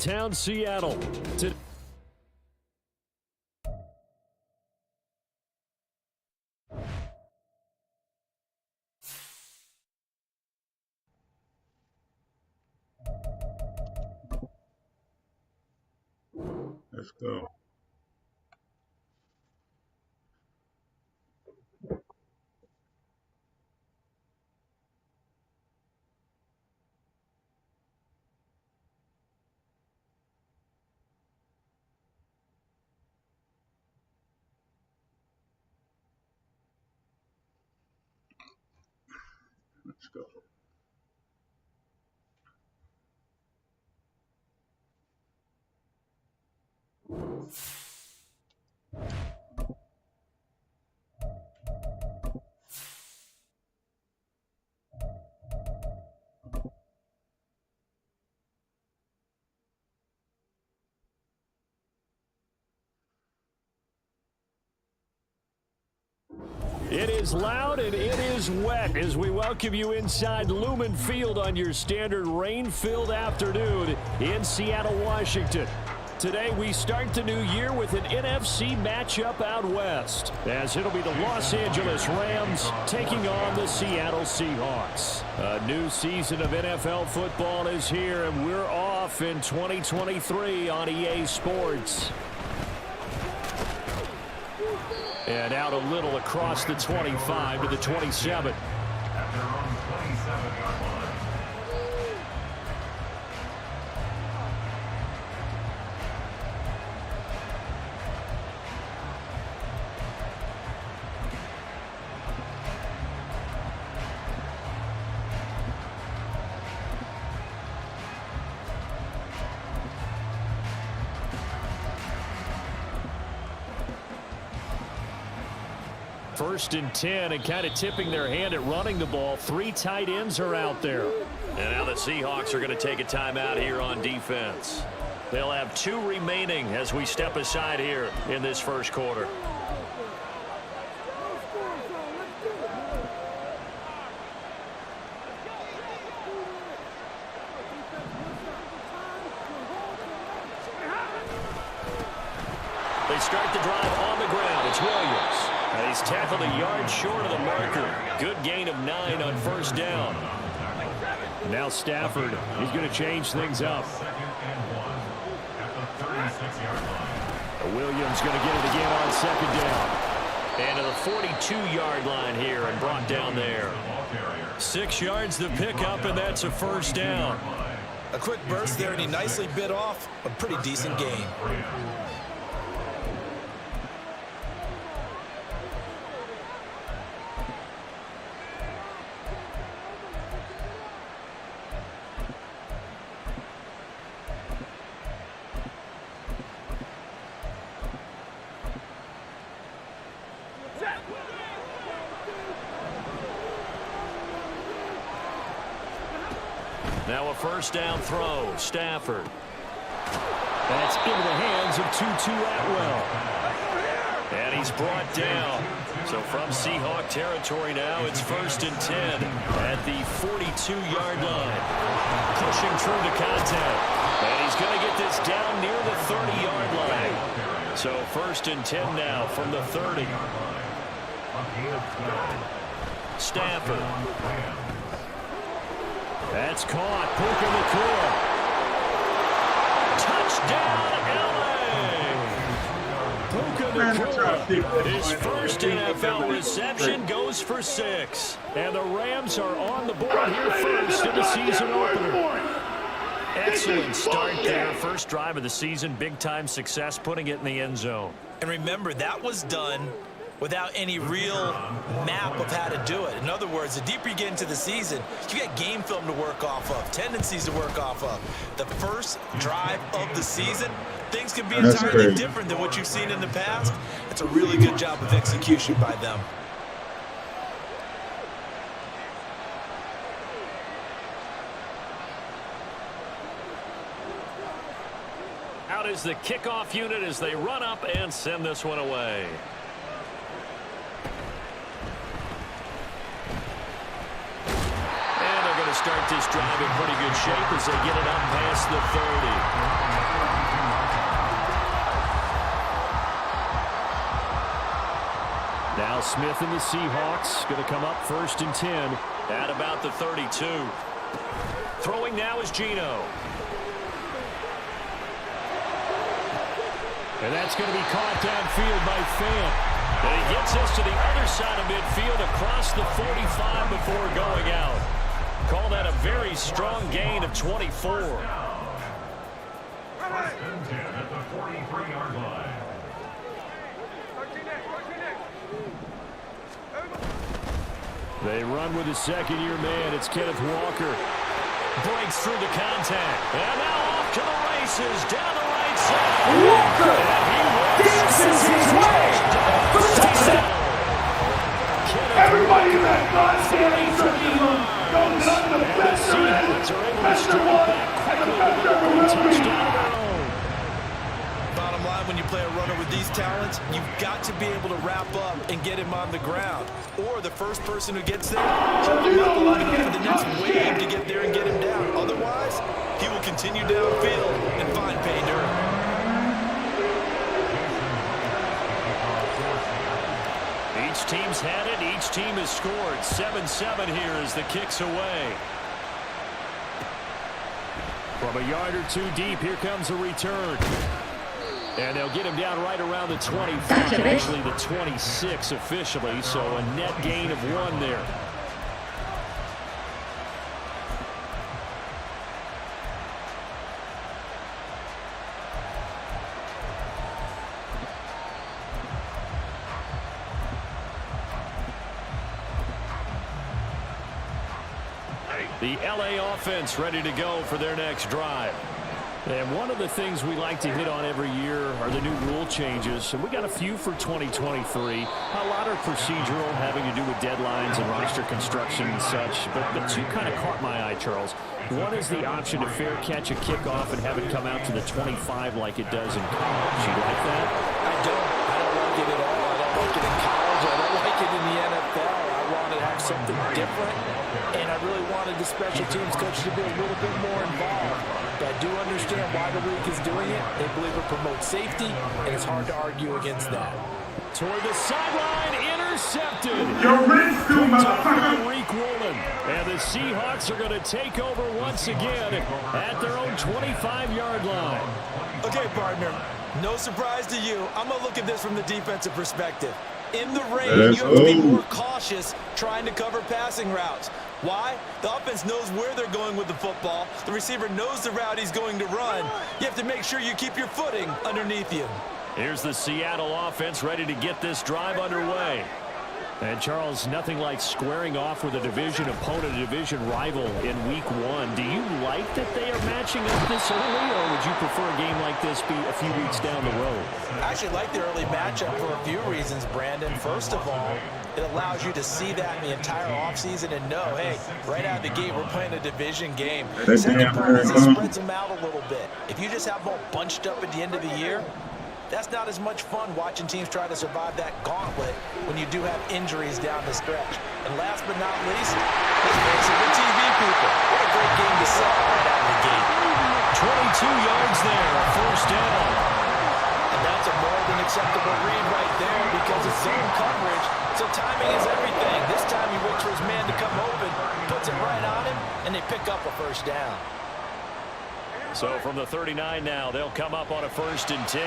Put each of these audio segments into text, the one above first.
downtown Seattle. Let's go. Let's go. It is loud and it is wet as we welcome you inside Lumen Field on your standard rain-filled afternoon in Seattle, Washington. Today we start the new year with an NFC matchup out west, as it'll be the Los Angeles Rams taking on the Seattle Seahawks. A new season of NFL football is here, and we're off in 2023 on EA Sports. And out a little across the 25 to the 27. After around 27-yard line. First and 10, and kind of tipping their hand at running the ball. 3 tight ends are out there. And now the Seahawks are going to take a timeout here on defense. They'll have 2 remaining as we step aside here in this first quarter. They start the drive on the ground. It's Williams. And he's tackled a yard short of the marker. Good gain of 9 on first down. Now Stafford, he's going to change things up. Williams going to get it again on second down. And to the 42-yard line here and brought down there. 6 yards to pick up, and that's a first down. A quick burst there, and he nicely bit off a pretty decent gain. Now a first down throw. Stafford. That's into the hands of Tutu Atwell. And he's brought down. So from Seahawk territory now, it's first and 10 at the 42-yard line. Pushing through the contact. And he's going to get this down near the 30-yard line. So first and 10 now from the 30. Stafford. That's caught. Puka Nacua. Touchdown, LA. His first NFL reception goes for 6. And the Rams are on the board here first in the season opener. Excellent start there. First drive of the season. Big-time success putting it in the end zone. And remember, that was done without any real map of how to do it. In other words, the deeper you get into the season, you got game film to work off of, tendencies to work off of. The first drive of the season, things can be entirely different than what you've seen in the past. It's a really good job of execution by them. Out is the kickoff unit as they run up and send this one away. Start this drive in pretty good shape as they get it up past the 30. Now Smith and the Seahawks going to come up 1st and 10 at about the 32. Throwing now is Geno. And that's going to be caught downfield by Fan. And he gets us to the other side of midfield across the 45 before going out. Call that a very strong gain of 24. 1st and 10 at the 43-yard line. They run with the second-year man. It's Kenneth Walker. Breaks through the contact. And now off to the races. Down the right side. Walker dances his way for the touchdown. Everybody in that goddamn circle goes up the best there is, best there was, and the best there will be. Bottom line, when you play a runner with these talents, you've got to be able to wrap up and get him on the ground. Or the first person who gets there, hold him up long enough for the next wave to get there and get him down. Otherwise, he will continue downfield and find pay dirt. Each team's had it. Each team has scored. 7-7 here as the kick's away. From a yard or two deep, here comes a return. And they'll get him down right around the 25, actually the 26 officially, so a net gain of 1 there. The LA offense ready to go for their next drive. And one of the things we like to hit on every year are the new rule changes. And we got a few for 2023. A lot are procedural, having to do with deadlines and roster construction and such. But two kind of caught my eye, Charles. One is the option to fair catch a kickoff and have it come out to the 25 like it does in college. You like that? I don't like it at all. I don't like it in college. I don't like it in the NFL. I want to have something different. And I really wanted the special teams coach to be a little bit more involved. But I do understand why the league is doing it. They believe it promotes safety, and it's hard to argue against that. Toward the sideline, intercepted. You're ready to, motherfucker. Reek Woolen. And the Seahawks are going to take over once again at their own 25-yard line. Okay, partner, no surprise to you. I'm going to look at this from the defensive perspective. In the rain, you have to be more cautious trying to cover passing routes. Why? The offense knows where they're going with the football. The receiver knows the route he's going to run. You have to make sure you keep your footing underneath you. Here's the Seattle offense ready to get this drive underway. And, Charles, nothing like squaring off with a division opponent, a division rival in Week 1. Do you like that they are matching up this early, or would you prefer a game like this be a few weeks down the road? I actually like the early matchup for a few reasons, Brandon. First of all, it allows you to see that in the entire offseason and know, hey, right out of the gate, we're playing a division game. Second part is it spreads them out a little bit. If you just have them all bunched up at the end of the year, that's not as much fun watching teams try to survive that gauntlet when you do have injuries down the stretch. And last but not least, let's face it, we're TV people. What a great game to sell right out of the gate. 22 yards there, first down. And that's a more than acceptable read right there because it's zone coverage, so timing is everything. This time he waits for his man to come open, puts it right on him, and they pick up a first down. So from the 39 now, they'll come up on a 1st and 10.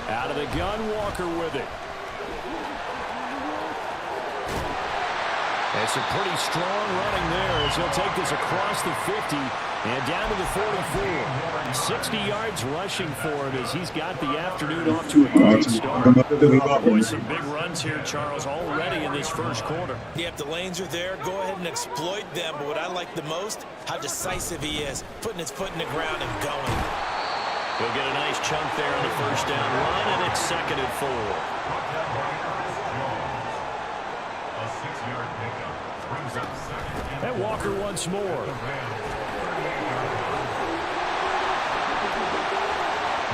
Out of the gun, Walker with it. It's a pretty strong running there as he'll take this across the 50 and down to the 44. 60 yards rushing for him as he's got the afternoon off to a great start. Boy, some big runs here, Charles, already in this first quarter. Yeah, if the lanes are there, go ahead and exploit them. But what I like the most, how decisive he is, putting his foot in the ground and going. He'll get a nice chunk there on the first down run, and it's 2nd and 4. A 6-yard pickup brings up 2nd. And Walker once more.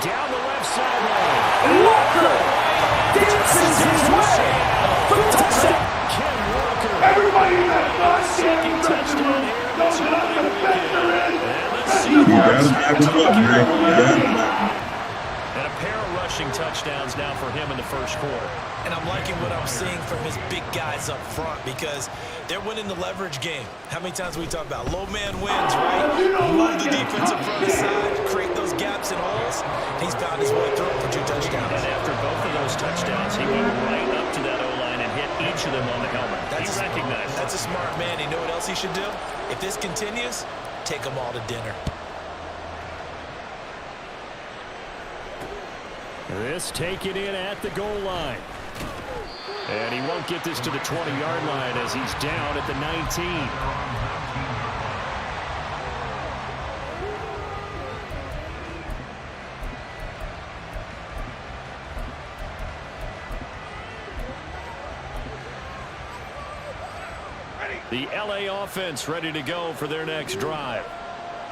Down the left sideline. Walker dances his way for the touchdown. Ken Walker. Everybody in that goddamn Second circle touchdown here. goes up the best there is, yards. And a pair of rushing touchdowns now for him in the first quarter. And I'm liking what I'm seeing from his big guys up front because they're winning the leverage game. How many times we talk about low man wins, right? Move the defensive front aside, create those gaps and holes. He's found his way through for 2 touchdowns. And after both of those touchdowns, he moved right up to that O-line and hit each of them on the helmet. He recognized it. That's a smart man. You know what else he should do? If this continues, take them all to dinner. This taken in at the goal line. And he won't get this to the 20-yard line as he's down at the 19. The LA offense ready to go for their next drive.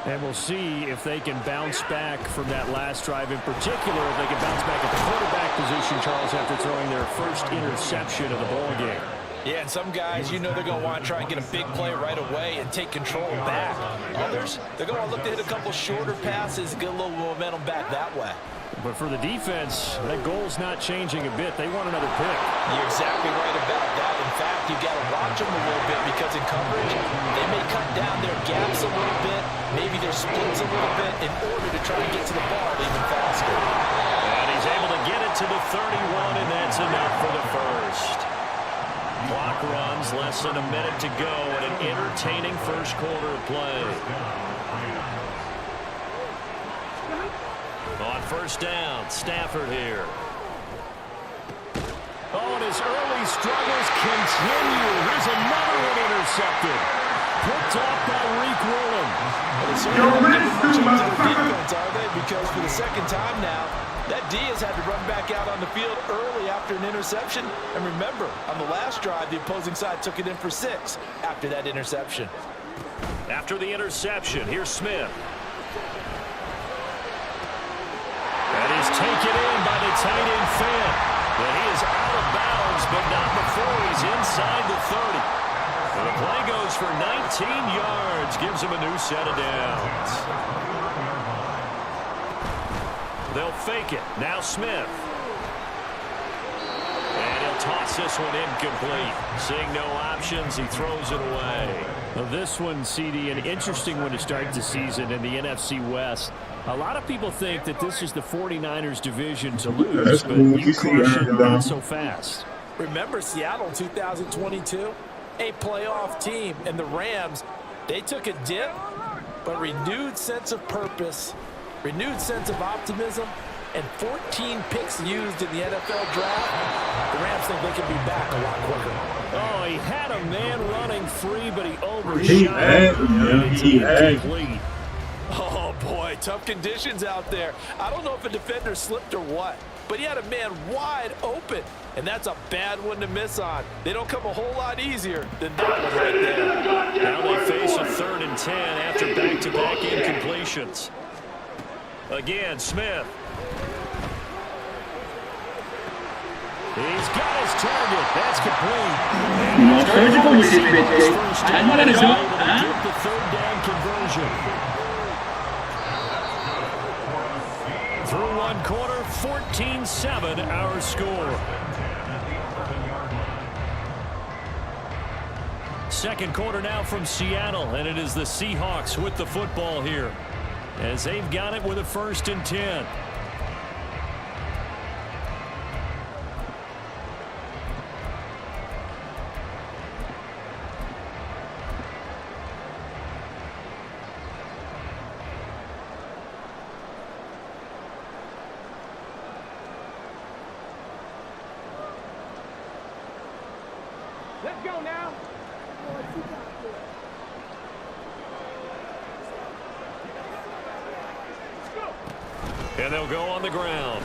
And we'll see if they can bounce back from that last drive in particular, if they can bounce back at the quarterback position, Charles, after throwing their first interception of the ball game. Yeah, and some guys, you know they're going to want to try and get a big play right away and take control back. Others, they're going to look to hit a couple shorter passes and get a little momentum back that way. But for the defense, that goal's not changing a bit. They want another pick. You're exactly right about that. In fact, you've got to watch them a little bit because in coverage, they may cut down their gaps a little bit, maybe their splits a little bit in order to try and get to the ball even faster. And he's able to get it to the 31, and that's enough for the first. Clock runs, less than a minute to go, and an entertaining first quarter of play. On first down, Stafford here. Oh, and his early struggles continue. Here's another one intercepted. Picked off by Reek Woolen. Defense, are they? Because for the second time now, that D has had to run back out on the field early after an interception. And remember, on the last drive, the opposing side took it in for 6 after that interception. After the interception, here's Smith. That is taken in by the tight end Finn. And he is out of bounds, but not before he's inside the 30. And the play goes for 19 yards, gives him a new set of downs. They'll fake it. Now Smith. And he'll toss this one incomplete. Seeing no options, he throws it away. Now this one, CD, an interesting one to start the season in the NFC West. A lot of people think that this is the 49ers division to lose, but you caution not so fast. Remember Seattle 2022? A playoff team, and the Rams, they took a dip, but renewed sense of purpose, renewed sense of optimism, and 14 picks used in the NFL draft. The Rams think they can be back a lot quicker. Oh, he had a man running free, but he overshot it. It's incomplete. Oh, boy, tough conditions out there. I don't know if a defender slipped or what, but he had a man wide open, and that's a bad one to miss on. They don't come a whole lot easier than that one right there. Now they face a 3rd and 10 after back-to-back incompletions. Again, Smith. He's got his target. That's complete. surgical with this bitch. I'm gonna do it. Get the 3rd down conversion. Through one quarter, 14-7 our score. Second quarter now from Seattle, and it is the Seahawks with the football here as they've got it with a 1st and 10. Let's go now. And they'll go on the ground.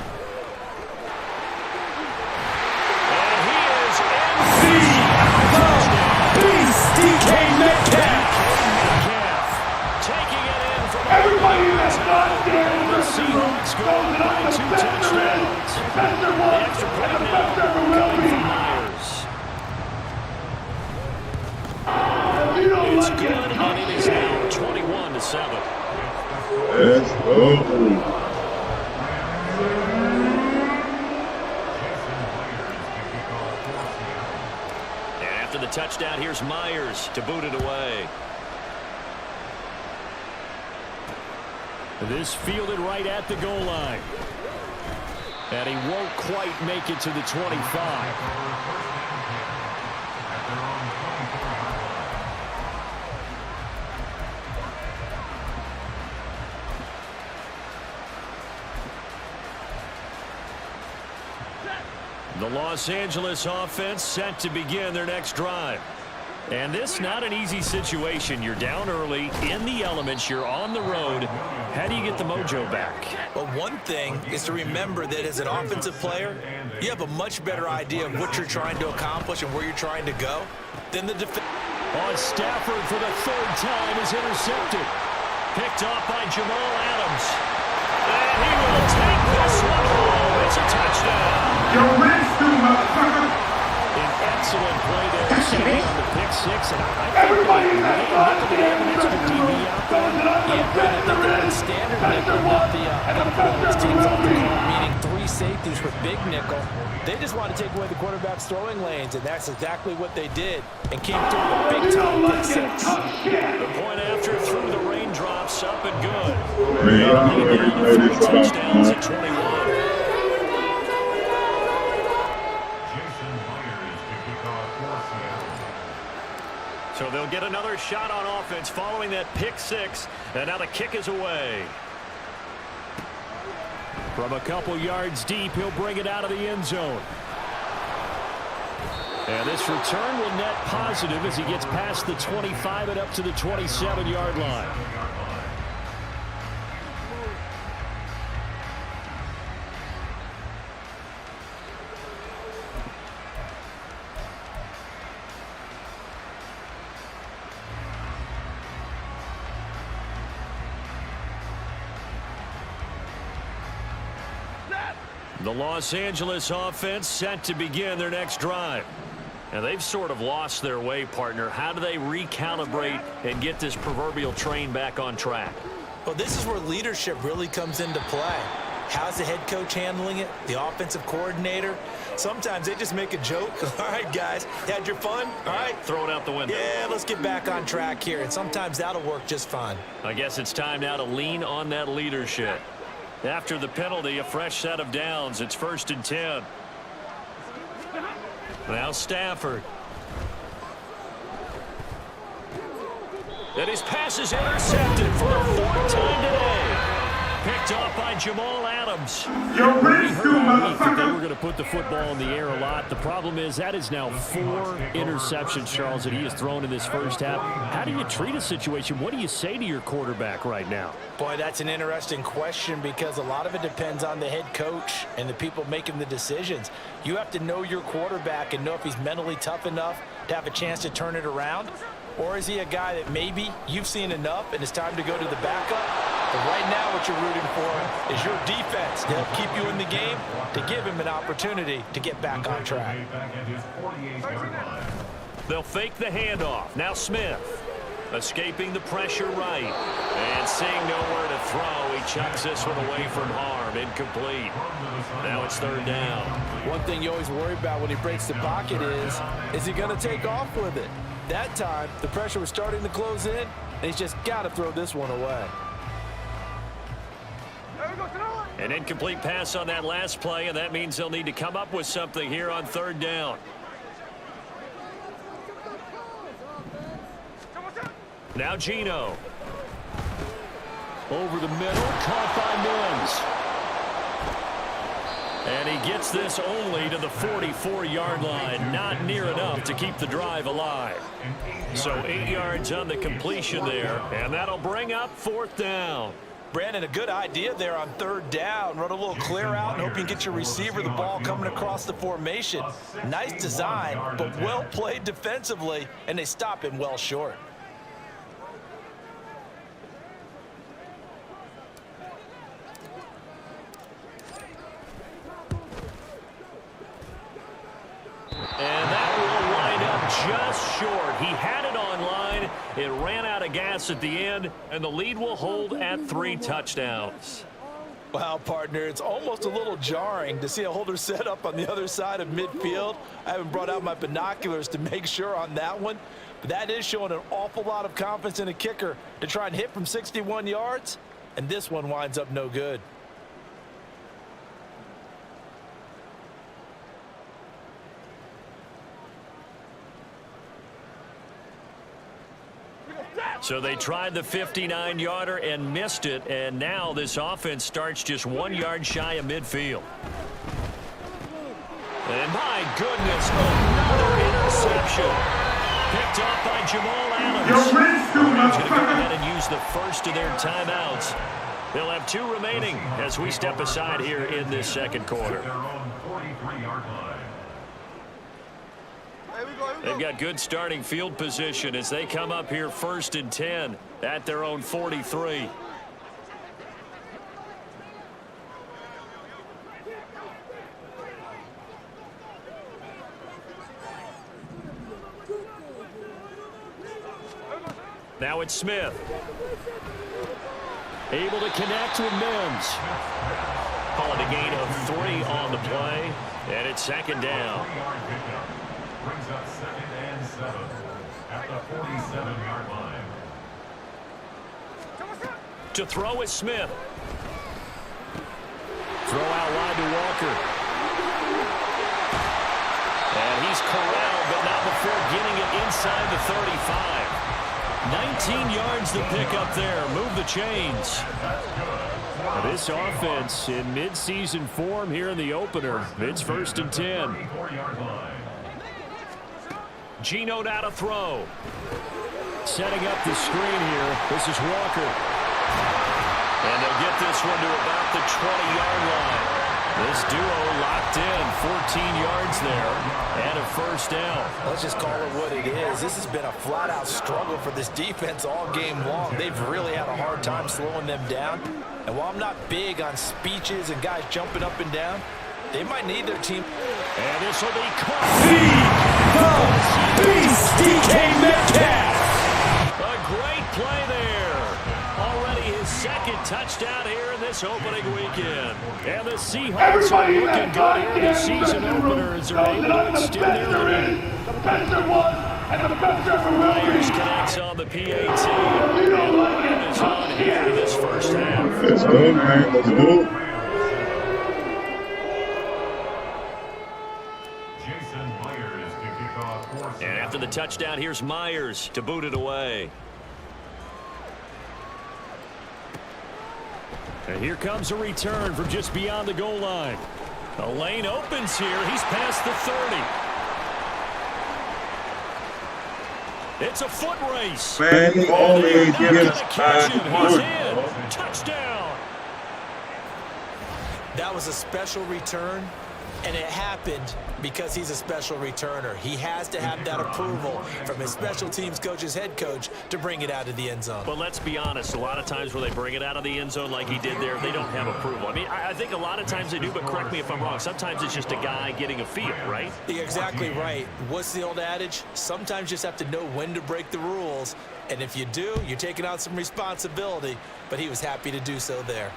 And he is Beast DK Metcalf. Taking it in from Everybody that's not there in the Seahawks go by 2 touchdowns. The extra point now coming from Myers. It's good, and it is now 21-7. Let's go. After the touchdown, here's Myers to boot it away. This fielded right at the goal line. And he won't quite make it to the 25. The Los Angeles offense set to begin their next drive. And this not an easy situation. You're down early, in the elements, you're on the road. How do you get the mojo back? Well, one thing is to remember that as an offensive player, you have a much better idea of what you're trying to accomplish and where you're trying to go than the defense. On Stafford for the third time is intercepted. Picked off by Jamal Adams. And he will take this one home. It's a touchdown. You're rescue, motherfucker. An excellent play there, Sammy, on the pick six. And I think Everybody in that look at an extra DB out there. Yeah, Brandon, I think they had a standard nickel with the performance teams off the field, meaning 3 safeties for big nickel. They just want to take away the quarterback's throwing lanes, and that's exactly what they did and came through with a big-time pick six. The point after through the raindrops, up and good. We are everybody Touchdowns at 21. So they'll get another shot on offense following that pick six. And now the kick is away. From a couple yards deep, he'll bring it out of the end zone. And this return will net positive as he gets past the 25 and up to the 27-yard line. The Los Angeles offense set to begin their next drive. And they've sort of lost their way, partner. How do they recalibrate and get this proverbial train back on track? Well, this is where leadership really comes into play. How's the head coach handling it? The offensive coordinator? Sometimes they just make a joke. All right, guys, had your fun? All right. Throw it out the window. Yeah, let's get back on track here. And sometimes that'll work just fine. I guess it's time now to lean on that leadership. After the penalty, a fresh set of downs. It's 1st and 10. Now Stafford. And his pass is intercepted for the 4th time today. Picked off by Jamal Adams. You're We rescue, heard all week that they motherfucker. were going to put the football in the air a lot. The problem is that is now 4 interceptions, Charles, that he has thrown in this first half. How do you treat a situation? What do you say to your quarterback right now? Boy, that's an interesting question because a lot of it depends on the head coach and the people making the decisions. You have to know your quarterback and know if he's mentally tough enough to have a chance to turn it around. Or is he a guy that maybe you've seen enough and it's time to go to the backup? But right now what you're rooting for is your defense to help keep you in the game, to give him an opportunity to get back on track. They'll fake the handoff. Now Smith. Escaping the pressure right. And seeing nowhere to throw, he chucks this one away from harm. Incomplete. Now it's 3rd down. One thing you always worry about when he breaks the pocket is he going to take off with it? That time, the pressure was starting to close in, and he's just got to throw this one away. An incomplete pass on that last play, and that means they'll need to come up with something here on 3rd down. Now Geno. Over the middle, caught by Mims. And he gets this only to the 44-yard line. Not near enough to keep the drive alive. So 8 yards on the completion there, and that'll bring up 4th down. Brandon, a good idea there on 3rd down. Run a little clear out and hope you can get your receiver the ball coming across the formation. Nice design, but well played defensively, and they stop him well short. And that will wind up just short. He had it on line, It ran out of gas at the end, and the lead will hold at 3 touchdowns. Wow, partner, it's almost a little jarring to see a holder set up on the other side of midfield. I haven't brought out my binoculars to make sure on that one, but that is showing an awful lot of confidence in a kicker to try and hit from 61 yards, and this one winds up no good. So they tried the 59-yarder and missed it, and now this offense starts just 1 yard shy of midfield. And my goodness, another interception. Picked off by Jamal Adams. He's going to go ahead and use the first of their timeouts. They'll have 2 remaining as we step aside here in this second quarter. Their own 43-yard line. They've got good starting field position as they come up here 1st and 10 at their own 43. Now it's Smith. Able to connect with Mims. Calling a gain of 3 on the play, and it's 2nd down. Brings up 2nd and 7 at the 47-yard line. To throw is Smith. Throw out wide to Walker. And he's corralled, but not before getting it inside the 35. 19 yards to pick up there. Move the chains. Now this offense in midseason form here in the opener. It's 1st and 10. Geno now to throw. Setting up the screen here. This is Walker. And they'll get this one to about the 20-yard line. This duo locked in, 14 yards there, and a 1st down. Let's just call it what it is. This has been a flat-out struggle for this defense all game long. They've really had a hard time slowing them down. And while I'm not big on speeches and guys jumping up and down, they might need their team. And this will be caught. Feed the beast, DK Metcalf. A great play there. Already his 2nd touchdown here in this opening weekend. And the Seahawks are looking good here in the season opener as they're able to extend their lead. Myers connects on the PAT. And the line is on here in this 1st half. Let's go, man. Let's go. And after the touchdown, here's Myers to boot it away. And here comes a return from just beyond the goal line. The lane opens here. He's past the 30. It's a foot race. Man, he always gets catch him. He's good. in. Touchdown. That was a special return, and it happened because he's a special returner. He has to have that approval from his special teams coach's head coach to bring it out of the end zone. But let's be honest, a lot of times when they bring it out of the end zone like he did there, they don't have approval. I mean, I think a lot of times they do, but correct me if I'm wrong. Sometimes it's just a guy getting a feel, right? You're exactly right. What's the old adage? Sometimes you just have to know when to break the rules. And if you do, you're taking on some responsibility. But he was happy to do so there.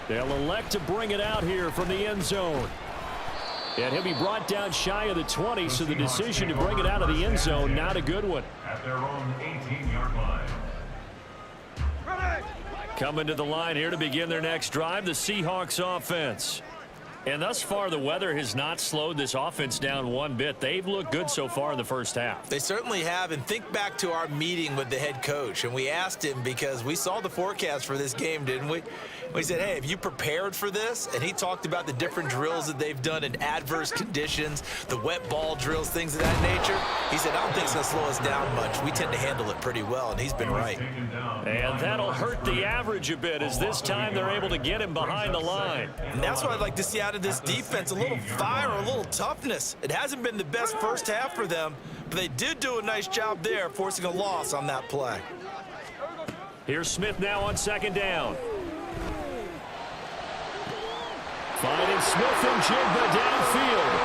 They'll elect to bring it out here from the end zone. And he'll be brought down shy of the 20, so the decision to bring it out of the end zone, not a good one. At their own 18-yard line. Coming to the line here to begin their next drive, the Seahawks offense. And thus far, the weather has not slowed this offense down one bit. They've looked good so far in the 1st half. They certainly have, and think back to our meeting with the head coach, and we asked him because we saw the forecast for this game, didn't we? We said, hey, have you prepared for this? And he talked about the different drills that they've done in adverse conditions, the wet ball drills, things of that nature. He said, I don't think it's going to slow us down much. We tend to handle it pretty well, and he's been right. And that'll hurt the average a bit as this time they're able to get him behind the line. And that's what I'd like to see out of this defense, a little fire, a little toughness. It hasn't been the best 1st half for them, but they did do a nice job there, forcing a loss on that play. Here's Smith now on 2nd down. Finding Smith and Jigba downfield.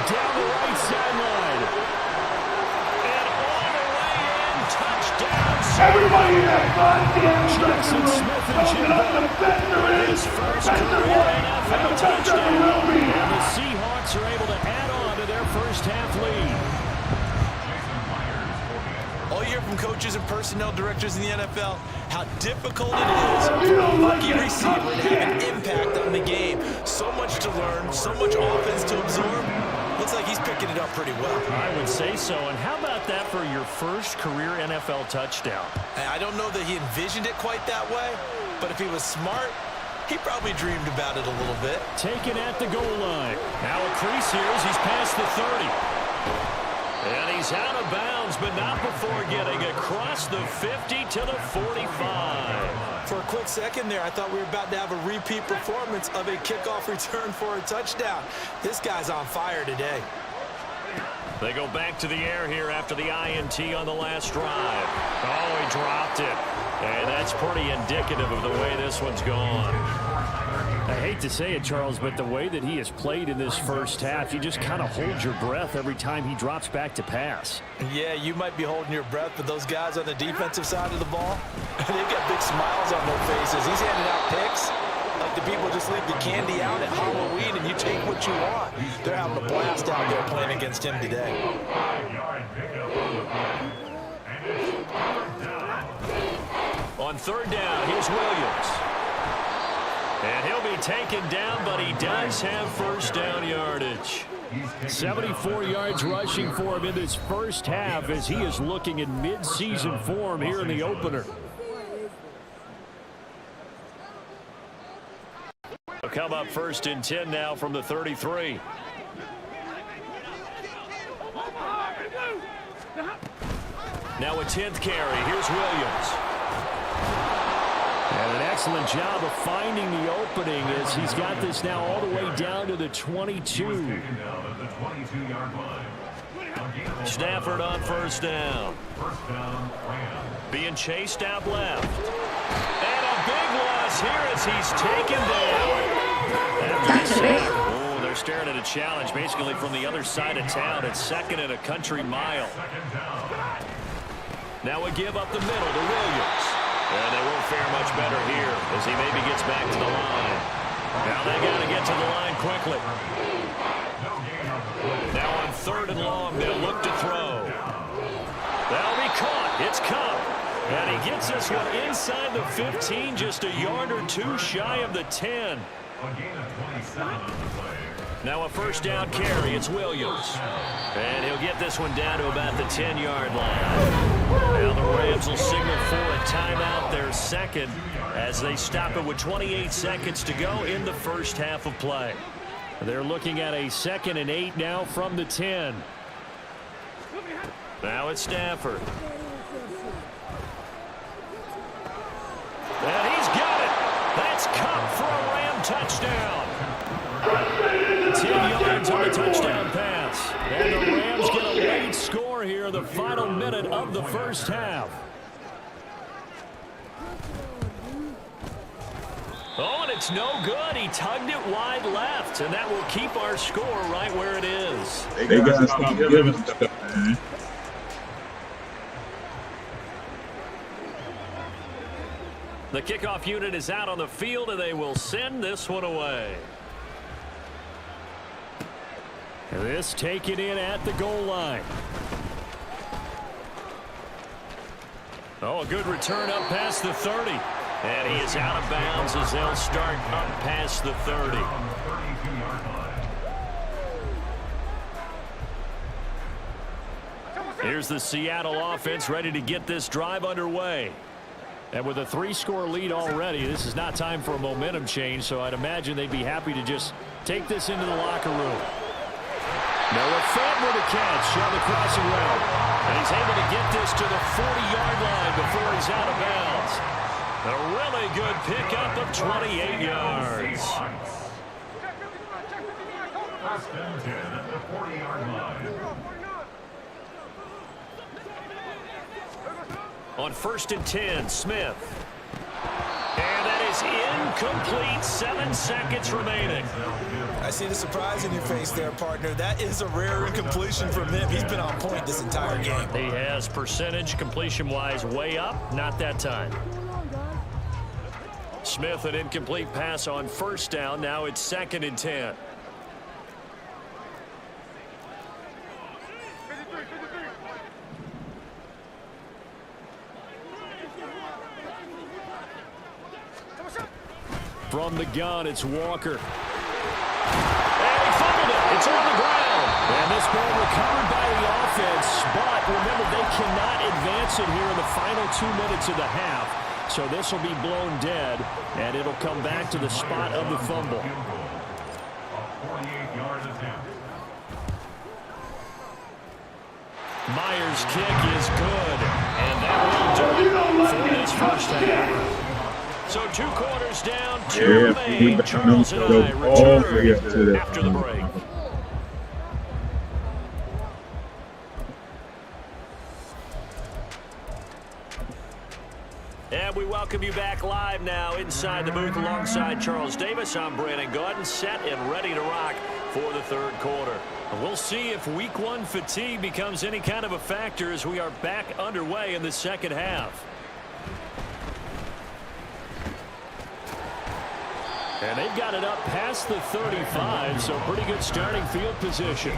Down the right sideline. And all the Everybody in that goddamn Jackson Smith and Jimbo. His first career NFL touchdown. And the Seahawks are able to add on to their first half lead. All you hear from coaches and personnel directors in the NFL, how difficult it is for a rookie receiver to have an impact on the game. So much to learn, so much offense to absorb. Looks like he's picking it up pretty well. I would say so. And how about that for your first career NFL touchdown? I don't know that he envisioned it quite that way, but if he was smart, he probably dreamed about it a little bit. Taken at the goal line. Now a crease here as he's past the 30. And he's out of bounds, but not before getting across the 50 to the 45. For a quick second there, I thought we were about to have a repeat performance of a kickoff return for a touchdown. This guy's on fire today. They go back to the air here after the INT on the last drive. Oh, he dropped it. And that's pretty indicative of the way this one's gone. I hate to say it, Charles, but the way that he has played in this first half, you just kind of hold your breath every time he drops back to pass. Yeah, you might be holding your breath, but those guys on the defensive side of the ball, they've got big smiles on their faces. He's handing out picks like the people just leave the candy out at Halloween and you take what you want. They're having a blast out there playing against him today. On third down, here's Williams. And he'll be taken down, but he does have first down yardage. 74 yards rushing for him in this first half as he is looking in mid-season form here in the opener. They'll come up first and 10 now from the 33. Now a 10th carry. Here's Williams. And an excellent job of finding the opening as he's got this now all the way down to the 22. Stafford on first down. Being chased out left. And a big loss here as he's taken down. After the sack. Oh, they're staring at a challenge basically from the other side of town. It's second and a country mile. Now a give up the middle to Williams. And they won't fare much better here as he maybe gets back to the line. Now they got to get to the line quickly. Now on third and long, they'll look to throw. That'll be caught. It's Cup. And he gets this one inside the 15, just a yard or two shy of the 10. Now a first down carry. It's Williams. And he'll get this one down to about the 10-yard line. Now the Rams will signal for a timeout, their second, as they stop it with 28 seconds to go in the first half of play. They're looking at a 2nd and 8 now from the 10. Now it's Stafford. And he's got it. That's Cup for a Ram touchdown. 10 yards on the touchdown pass. And the Rams get a late score here in the final minute of the first half. Oh, and it's no good. He tugged it wide left, and that will keep our score right where it is. They got to stop giving stuff, man. The kickoff unit is out on the field, and they will send this one away. This taken in at the goal line. Oh, a good return up past the 30. And he is out of bounds as they'll start up past the 30. Here's the Seattle offense ready to get this drive underway. And with a 3-score lead already, this is not time for a momentum change, so I'd imagine they'd be happy to just take this into the locker room. Noah Fant with a catch on the crossing route. And he's able to get this to the 40-yard line before he's out of bounds. A really good pickup of 28 yards. First and 10 at the 40-yard line. On first and 10, Smith. And that is incomplete. 7 seconds remaining. see the surprise in your face there, partner. That is a rare incompletion from him. He's been on point this entire game. He has percentage completion-wise way up, not that time. Smith, an incomplete pass on first down. Now it's 2nd and 10. From the gun, it's Walker. And he fumbled it. It's on the ground. And this ball recovered by the offense. But remember, they cannot advance it here in the final 2 minutes of the half. So this will be blown dead, and it'll come back to the spot of the fumble. Myers' kick is good. And that will do it for this first half. So 2 quarters down, 2 remain. Charles and I return after the break. And we welcome you back live now inside the booth alongside Charles Davis. I'm Brandon Gordon, set and ready to rock for the 3rd quarter. We'll see if week 1 fatigue becomes any kind of a factor as we are back underway in the 2nd half. And they've got it up past the 35, so pretty good starting field position.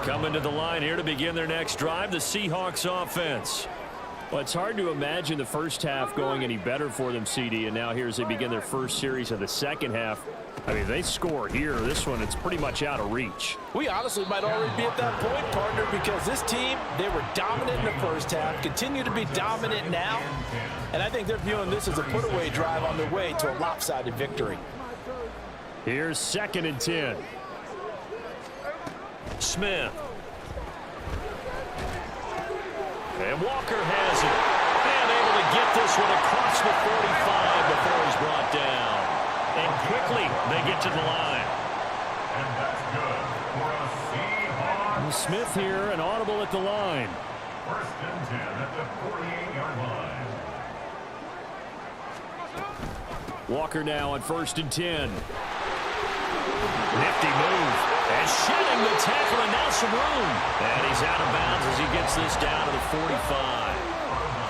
Coming to the line here to begin their next drive, the Seahawks offense. Well, it's hard to imagine the first half going any better for them, CD, and now here as they begin their first series of the 2nd half. I mean, they score here. This one, it's pretty much out of reach. We honestly might already be at that point, partner, because this team, they were dominant in the first half, continue to be dominant now, and I think they're viewing this as a put-away drive on their way to a lopsided victory. Here's 2nd and 10. Smith. And Walker has it. And able to get this one across the 45 before he's brought down. And quickly, they get to the line. And that's good for a Seahawks. And Smith here, an audible at the line. 1st and 10 at the 48-yard line. Walker now on 1st and 10. Nifty move. And shedding the tackle, and now some room. And he's out of bounds as he gets this down to the 45.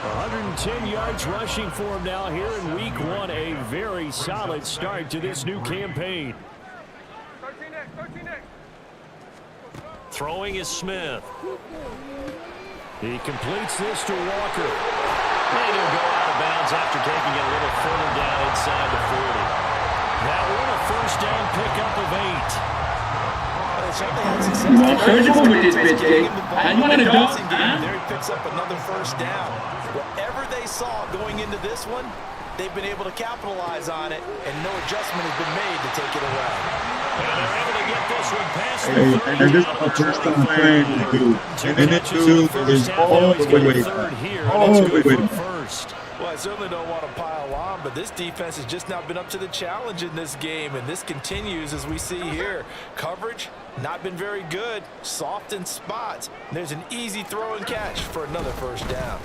110 yards rushing for him now here in week 1. A very solid start to this new campaign. Throwing is Smith. He completes this to Walker. And he'll go out of bounds after taking it a little further down inside the 40. That one a first down pickup of 8. Well, surgical with this bitch, Jake. I want to dunk, huh? There he picks up another first down. Whatever they saw going into this one, they've been able to capitalize on it, and no adjustment has been made to take it away. And they're able to get this one past the 30. And this is the first time playing the dude. And this dude is all the way first. Well, I certainly don't want to pile on, but this defense has just not been up to the challenge in this game, and this continues as we see here. Coverage, not been very good, soft in spots. There's an easy throw and catch for another first down.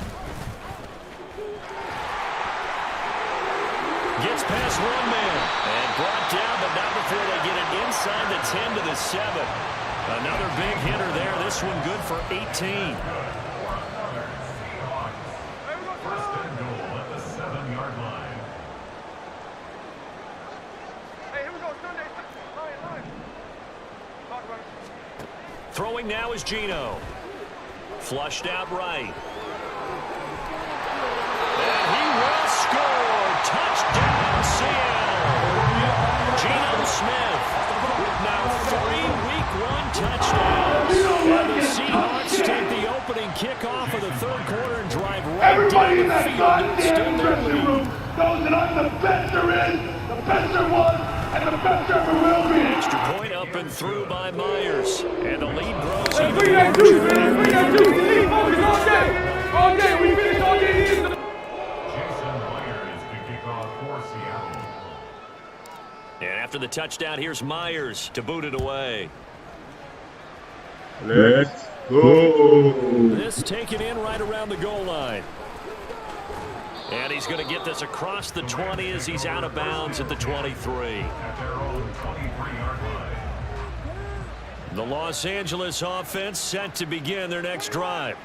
Gets past one man and brought down, but not before they get it inside the 10 to the 7. Another big hitter there. This one good for 18. Throwing now is Geno. Flushed out right. And he will score. Touchdown, Seattle. Geno Smith with now 3 Week 1 touchdowns. And the Seahawks take the opening kickoff of the 3rd quarter and drive right down the field and extend their lead. Knows that I'm the best there is, the best there was, and the best there ever will be. Extra point up and through by Myers. And the lead grows even Bring that juice, man. Bring that juice. We need focus all day. All day. We finish all day. Jason Myers to kick off for Seattle. And after the touchdown, here's Myers to boot it away. Let's go. This taken in right around the goal line. And he's going to get this across the 20 as he's out of bounds at the 23. The Los Angeles offense set to begin their next drive.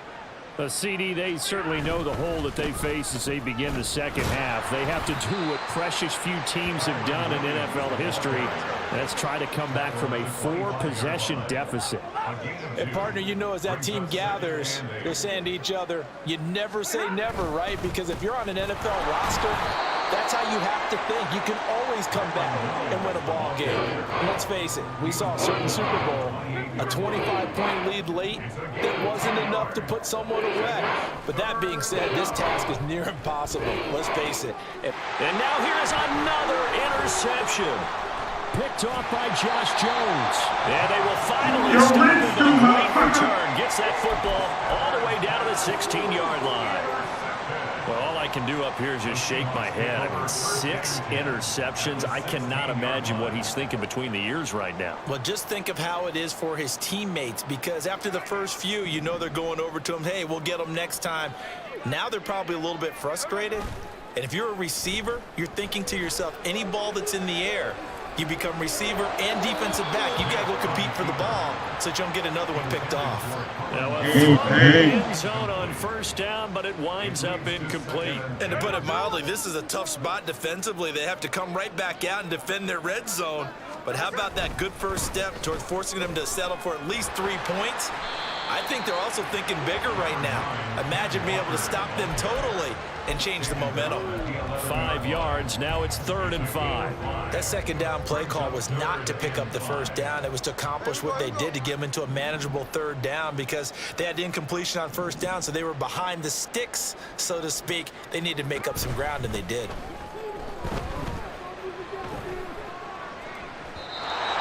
CD, they certainly know the hole that they face as they begin the second half. They have to do what precious few teams have done in NFL history. That's try to come back from a 4-possession deficit. And partner, you know, as that team gathers, they're saying to each other, you never say never, right? Because if you're on an NFL roster, that's how you have to think. You can always come back and win a ball game. And let's face it, we saw a certain Super Bowl, a 25-point lead late that wasn't enough to put someone away. But that being said, this task is near impossible. Let's face it. And now here's another interception. Picked off by Josh Jones. And they will finally stop him with a great return. Gets that football all the way down to the 16-yard line. Well, all I can do up here is just shake my head. I mean, 6 interceptions. I cannot imagine what he's thinking between the ears right now. Well, just think of how it is for his teammates, because after the first few, you know they're going over to him, hey, we'll get them next time. Now they're probably a little bit frustrated. And if you're a receiver, you're thinking to yourself, any ball that's in the air, you become receiver and defensive back. You got to go compete for the ball so that you don't get another one picked off. Now a end zone on first down, but it winds up incomplete. And to put it mildly, this is a tough spot defensively. They have to come right back out and defend their red zone. But how about that good first step towards forcing them to settle for at least 3 points? I think they're also thinking bigger right now. Imagine being able to stop them totally and change the momentum. 5 yards. Now it's 3rd and 5. That second down play call was not to pick up the first down. It was to accomplish what they did to get them into a manageable 3rd down, because they had incompletion on first down, so they were behind the sticks, so to speak. They needed to make up some ground, and they did.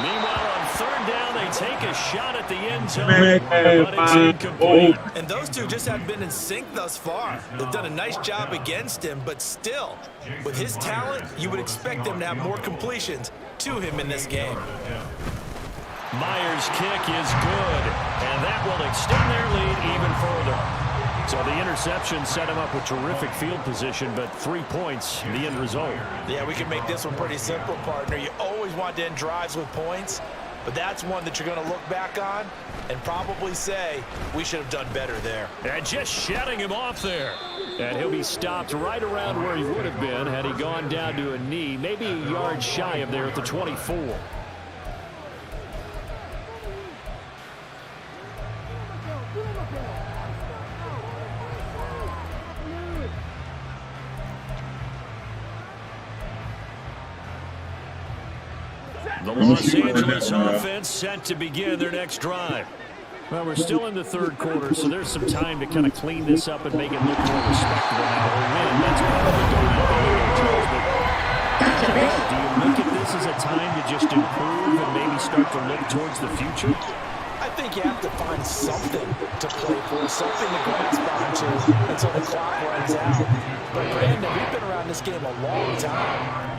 Meanwhile, on 3rd down, they take a shot at the end zone, but it's incomplete. And those two just haven't been in sync thus far. They've done a nice job against him, but still, with his talent, you would expect them to have more completions to him in this game. Myers' kick is good, and that will extend their lead even further. So the interception set him up with terrific field position, but 3 points, the end result. Yeah, we can make this one pretty simple, partner. You always want to end drives with points, but that's one that you're going to look back on and probably say, we should have done better there. And just shutting him off there. And he'll be stopped right around where he would have been had he gone down to a knee, maybe a yard shy of there at the 24. The Los Angeles offense set to begin their next drive. Well, we're still in the 3rd quarter, so there's some time to kind of clean this up and make it look more respectable now. Or win. That's probably going out the window, Charles. But do you look at this as a time to just improve and maybe start to look towards the future? I think you have to find something to play for, something to grasp onto until the clock runs out. But Brandon, we've been around this game a long time.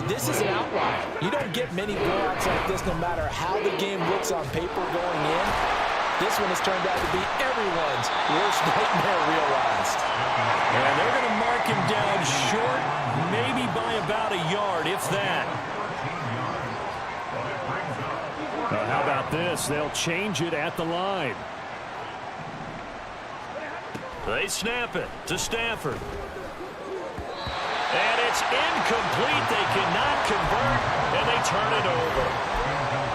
This is an outlier. You don't get many blowouts like this no matter how the game looks on paper going in. This one has turned out to be everyone's worst nightmare realized. And they're going to mark him down short, maybe by about a yard, if that. How about this? They'll change it at the line. They snap it to Stafford. And it's incomplete. They cannot convert, and they turn it over.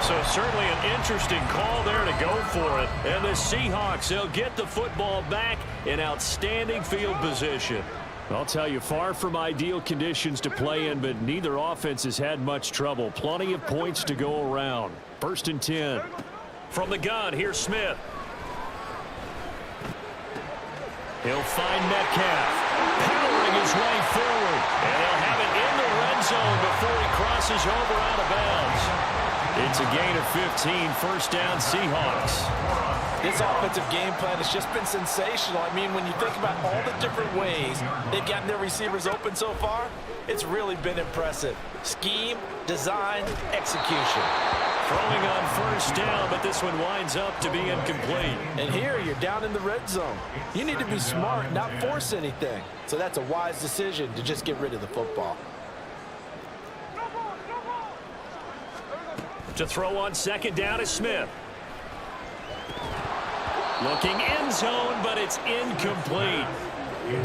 So certainly an interesting call there to go for it. And the Seahawks, they'll get the football back in outstanding field position. I'll tell you, far from ideal conditions to play in, but neither offense has had much trouble. Plenty of points to go around. 1st and 10. From the gun, here's Smith. He'll find Metcalf. Powering his way forward. And he'll have it in the red zone before he crosses over out of bounds. It's a gain of 15, 1st down Seahawks. This offensive game plan has just been sensational. I mean, when you think about all the different ways they've gotten their receivers open so far, it's really been impressive. Scheme, design, execution. Throwing on first down, but this one winds up to be incomplete. And here you're down in the red zone. You need to be smart, not force anything. So that's a wise decision to just get rid of the football. To throw on second down is Smith. Looking end zone, but it's incomplete.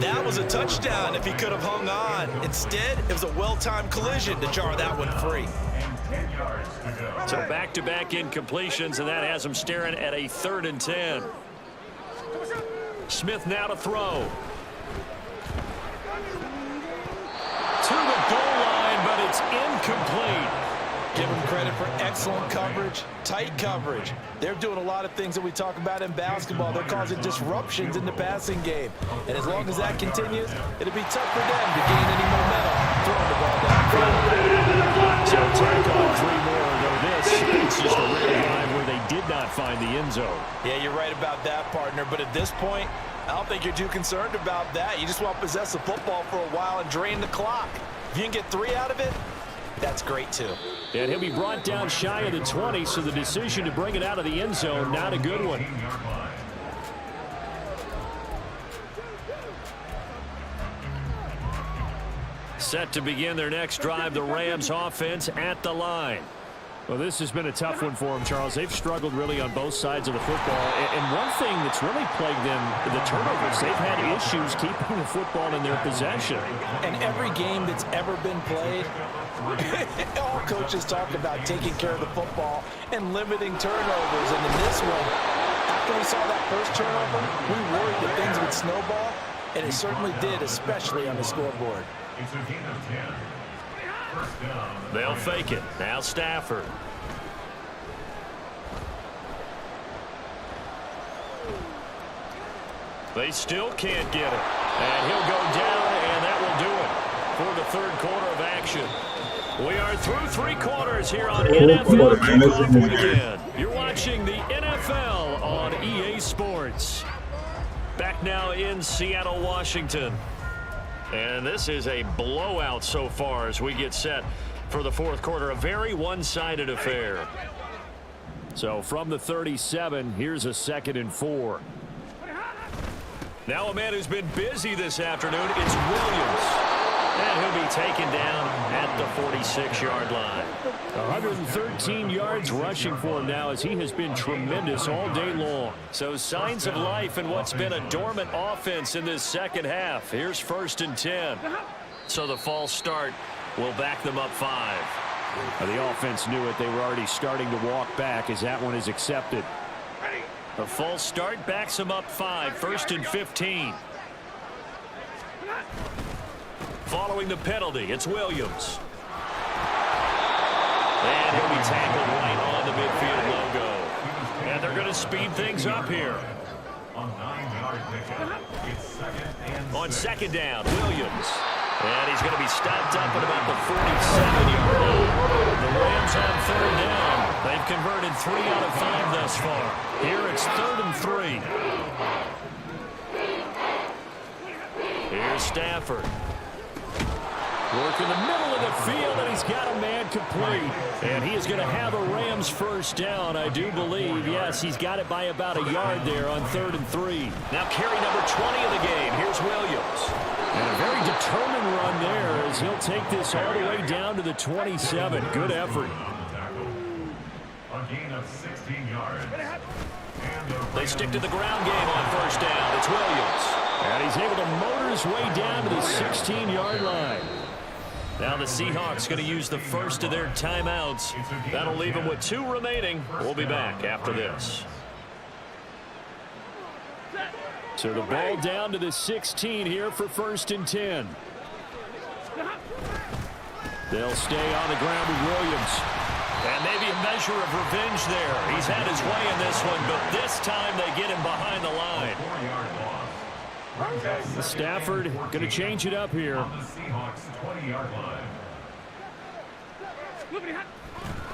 That was a touchdown if he could have hung on. Instead, it was a well-timed collision to jar that one free. So back-to-back incompletions, and that has him staring at a 3rd and 10. Smith now to throw. To the goal line, but it's incomplete. Give them credit for excellent coverage, tight coverage. They're doing a lot of things that we talk about in basketball. They're causing disruptions in the passing game. And as long as that continues, it'll be tough for them to gain any momentum throwing the ball downfield. So tack on 3 more, though this is just a rare drive where they did not find the end zone. Yeah, you're right about that, partner. But at this point, I don't think you're too concerned about that. You just want to possess the football for a while and drain the clock. If you can get 3 out of it, that's great, too. And he'll be brought down shy of the 20, so the decision to bring it out of the end zone, not a good one. Set to begin their next drive, the Rams offense at the line. Well, this has been a tough one for them, Charles. They've struggled really on both sides of the football. And one thing that's really plagued them, the turnovers, they've had issues keeping the football in their possession. And every game that's ever been played, all coaches talk about taking care of the football and limiting turnovers. And in this one, after we saw that first turnover, we worried that things would snowball, and it certainly did, especially on the scoreboard. It's a gain of 10. First down. They'll fake it. Now Stafford. They still can't get it. And he'll go down, and that will do it for the 3rd quarter of action. We are through 3 quarters here on NFL Kickoff Weekend. You're watching the NFL on EA Sports. Back now in Seattle, Washington. And this is a blowout so far as we get set for the 4th quarter. A very one-sided affair. So from the 37, here's a 2nd and 4. Now a man who's been busy this afternoon, it's Williams. And he'll be taken down at the 46-yard line. 113 yards rushing for him now as he has been tremendous all day long. So signs of life in what's been a dormant offense in this second half. Here's 1st and 10. So the false start will back them up 5. The offense knew it. They were already starting to walk back as that one is accepted. A false start backs them up 5. 1st and 15. Following the penalty, it's Williams. And he'll be tackled right on the midfield logo. And they're going to speed things up here. On 9-yard pickup. It's 2nd and 6. On 2nd down, Williams. And he's going to be stopped up at about the 47-yard line. The Rams on 3rd down. They've converted 3 out of 5 thus far. Here it's 3rd and 3. Here's Stafford. Work in the middle of the field, and he's got a man complete. And he is going to have a Rams first down, I do believe. Yes, he's got it by about a yard there on 3rd and 3. Now carry number 20 of the game. Here's Williams. And a very determined run there as he'll take this all the way down to the 27. Good effort. A gain of 16 yards. They stick to the ground game on 1st down. It's Williams. And he's able to motor his way down to the 16-yard line. Now the Seahawks going to use the first of their timeouts. That'll leave them with 2 remaining. We'll be back after this. So the ball down to the 16 here for 1st and 10. They'll stay on the ground with Williams. And maybe a measure of revenge there. He's had his way in this one, but this time they get him behind the line. Stafford going to change it up here. On the Seahawks 20-yard line.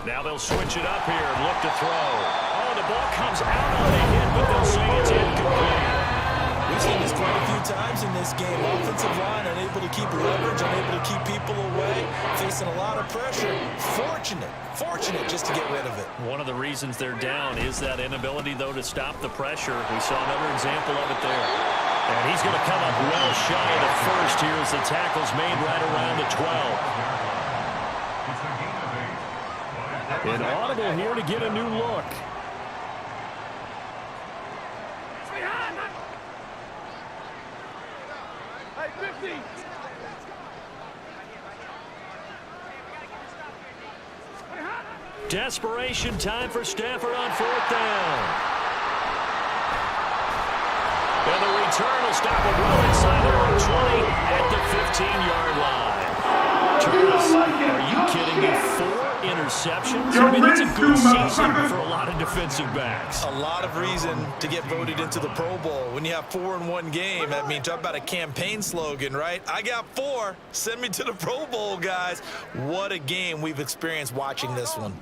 Now they'll switch it up here and look to throw. Oh, the ball comes out on a hit, but they'll say it's incomplete. We've seen this quite a few times in this game. Offensive line unable to keep leverage, unable to keep people away. facing a lot of pressure. Fortunate just to get rid of it. One of the reasons they're down is that inability, though, to stop the pressure. We saw another example of it there. And he's going to come up well shy of the first here as the tackle's made right around the 12. An audible here to get a new look. Desperation time for Stafford on 4th down. And the return will stop it well inside their own 20 at the 15-yard line. Charles, are you kidding me? 4 interceptions? I mean, it's a good season for a lot of defensive backs. A lot of reason to get voted into the Pro Bowl. When you have 4 in one game, I mean, talk about a campaign slogan, right? I got 4. Send me to the Pro Bowl, guys. What a game we've experienced watching this one.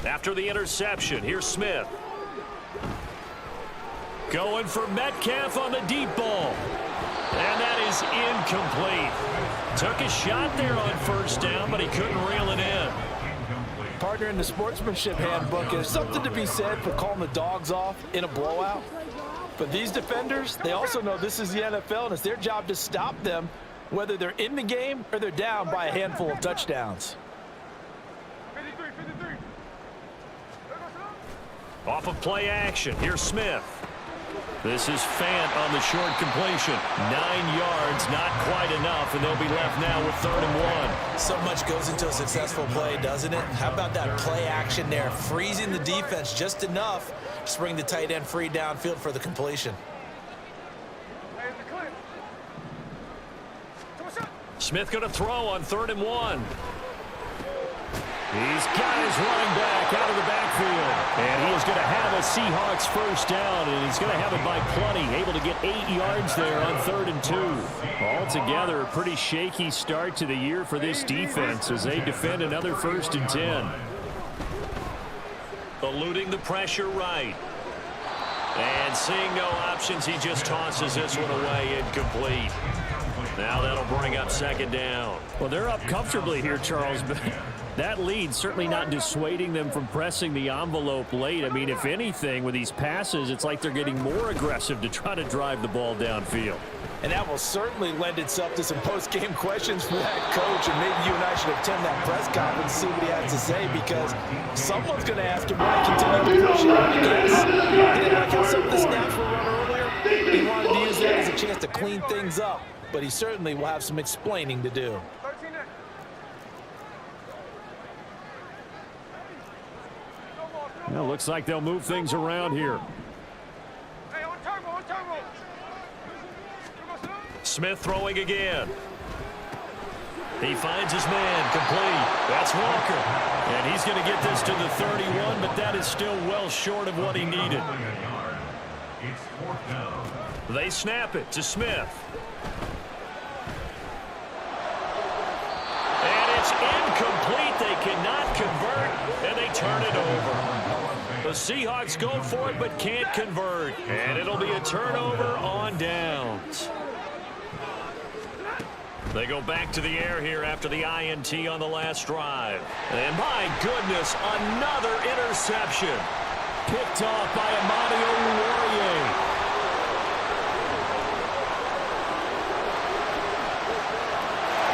After the interception, here's Smith. Going for Metcalf on the deep ball. And that is incomplete. Took a shot there on 1st down, but he couldn't reel it in. Partner, in the sportsmanship handbook, there's something to be said for calling the dogs off in a blowout. But these defenders, they also know this is the NFL, and it's their job to stop them, whether they're in the game or they're down by a handful of touchdowns. Off of play action, here's Smith. This is Fant on the short completion. 9 yards, not quite enough, and they'll be left now with 3rd and 1. So much goes into a successful play, doesn't it? How about that play action there, freezing the defense just enough to bring the tight end free downfield for the completion. Smith going to throw on 3rd and 1. He's got his running back out of the backfield. And he is going to have a Seahawks 1st down, and he's going to have it by plenty. Able to get 8 yards there on 3rd and 2. Altogether, a pretty shaky start to the year for this defense as they defend another 1st and 10. Eluding the pressure right. And seeing no options, he just tosses this one away, incomplete. Now that'll bring up 2nd down. Well, they're up comfortably here, Charles, but that lead certainly not dissuading them from pressing the envelope late. I mean, if anything, with these passes, it's like they're getting more aggressive to try to drive the ball downfield. And that will certainly lend itself to some post-game questions for that coach, and maybe you and I should attend that press conference and see what he has to say, because someone's going to ask him why he continued to push it. I guess, like how some of the snaps were run earlier, he wanted to use that as a chance to clean things up, but he certainly will have some explaining to do. Well, looks like they'll move things around here. Smith throwing again. He finds his man, complete. That's Walker. And he's going to get this to the 31, but that is still well short of what he needed. They snap it to Smith. And it's incomplete. They cannot convert, and they turn it over. The Seahawks go for it, but can't convert. And it'll be a turnover on downs. They go back to the air here after the INT on the last drive. And my goodness, another interception. Picked off by Amadio Laurier.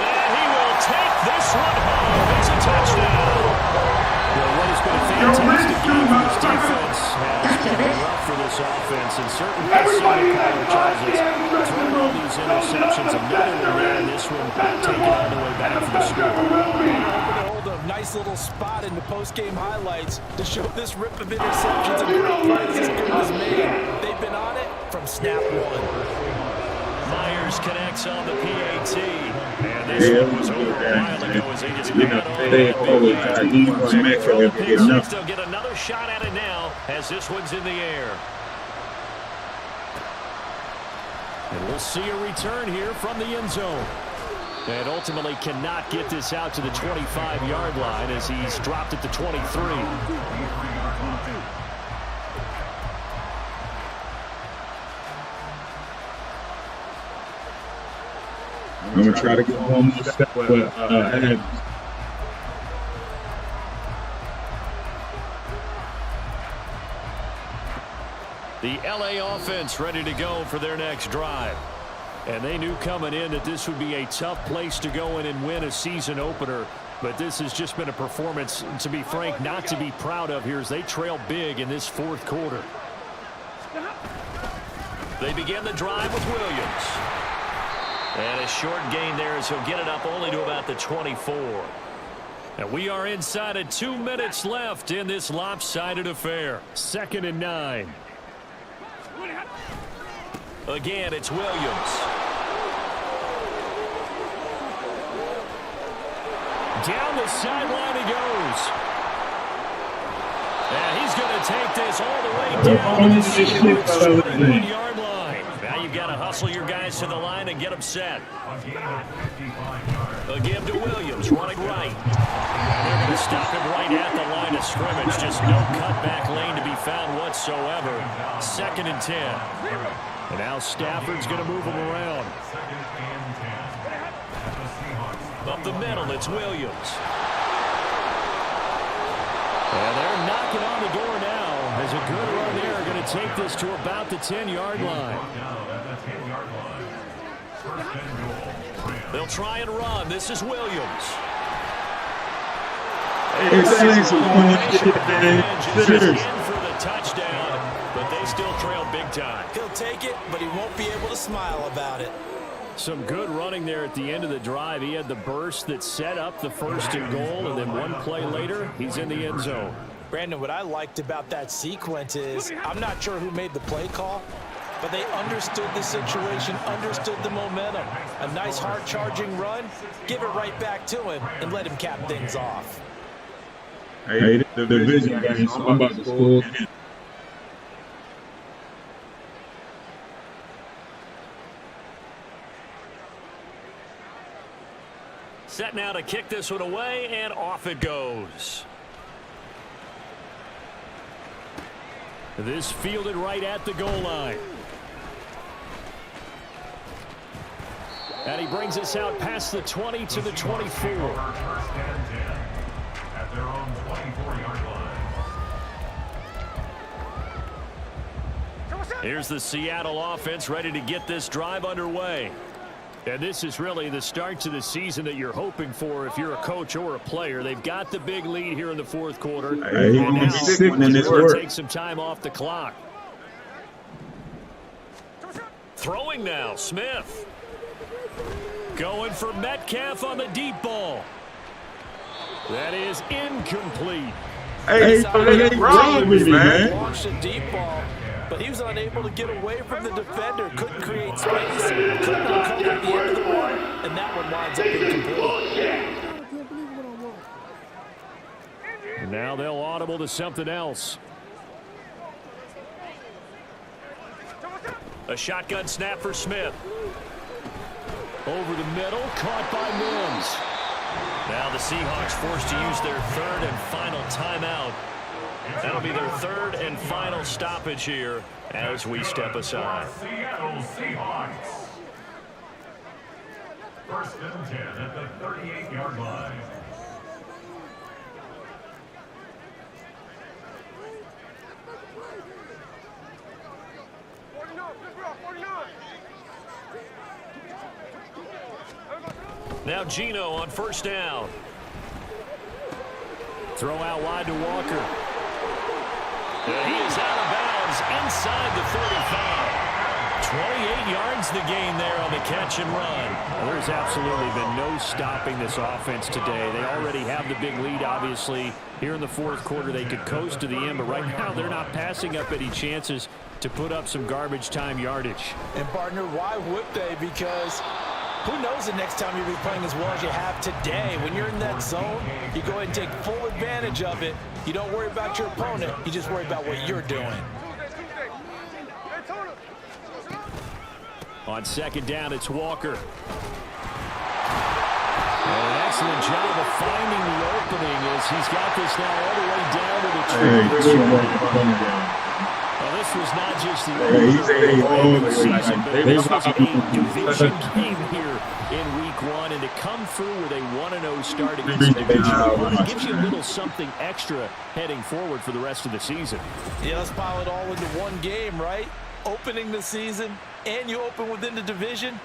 And he will take this one home. It's a touchdown. Well, what has been a fantastic game for this defense has been rough for this offense, and certainly all these interceptions, another one there, and this one taken all the way back for the score. Hold a nice little spot in the post-game highlights to show this rip of interceptions and great plays this game has made. They've been on it from snap one. Myers connects on the PAT. And this one was over a while ago as they just got They'll get another shot at it now as this one's in the air. And we'll see a return here from the end zone. And ultimately cannot get this out to the 25-yard line as he's dropped at the 23. I'm going to try to get one more step with Adams. The LA offense ready to go for their next drive. And they knew coming in that this would be a tough place to go in and win a season opener. But this has just been a performance, to be frank, not to be proud of here as they trail big in this fourth quarter. They begin the drive with Williams. And a short gain there as he'll get it up only to about the 24. And we are inside of 2 minutes left in this lopsided affair. 2nd and 9. Again, it's Williams. Down the sideline he goes. And he's going to take this all the way down to the 21-yard line. Now you've got to hustle your guys to the line and get them set. A give to Williams, running right. And they're going to stop him right at the line of scrimmage. Just no cutback lane to be found whatsoever. 2nd and 10. And now Stafford's going to move him around. Up the middle, it's Williams. And they're knocking on the door now as a good run there. Going to take this to about the 10-yard line. They'll try and run. This is Williams. It's in for the touchdown, but they still trail big time. He'll take it, but he won't be able to smile about it. Some good running there at the end of the drive. He had the burst that set up the 1st and goal, and then one play later, he's in the end zone. Brandon, what I liked about that sequence is I'm not sure who made the play call, but they understood the situation, understood the momentum. A nice hard-charging run, give it right back to him, and let him cap things off. Hey, the division game, so I'm about to score. Set now to kick this one away, and off it goes. This fielded right at the goal line. And he brings us out past the 20 to the 24. First and 10 at their own 24-yard line. Here's the Seattle offense ready to get this drive underway. And this is really the start to the season that you're hoping for if you're a coach or a player. They've got the big lead here in the fourth quarter. Hey, and now this take some time off the clock. Throwing now, Smith. Going for Metcalf on the deep ball. That is incomplete. Hey, what's wrong with me, man? Launched a deep ball, but he was unable to get away from the defender. Couldn't create space. Couldn't recover at the end of the run, and that one winds up incomplete. And now they'll audible to something else. A shotgun snap for Smith. Over the middle, caught by Mims. Now the Seahawks forced to use their 3rd and final timeout. That'll be their 3rd and final stoppage here as we step aside. Seattle Seahawks. 1st and 10 at the 38-yard line. Now Geno on 1st down. Throw out wide to Walker. And he is out of bounds inside the 35. 28 yards the gain there on the catch and run. Well, there's absolutely been no stopping this offense today. They already have the big lead, obviously. Here in the fourth quarter, they could coast to the end, but right now they're not passing up any chances to put up some garbage time yardage. And, partner, why would they? Because who knows the next time you'll be playing as well as you have today. When you're in that zone, you go ahead and take full advantage of it. You don't worry about your opponent. You just worry about what you're doing. On 2nd down, it's Walker. And an excellent job of finding the opening as he's got this now all the way down to the 2. Well, this this was not just the he's a all season, but they this was a division rock. game here in Week 1, and to come through with a 1-0 start against the division opponent gives you a little something extra heading forward for the rest of the season. Yeah, let's pile it all into one game, right? Opening the season, and you open within the division.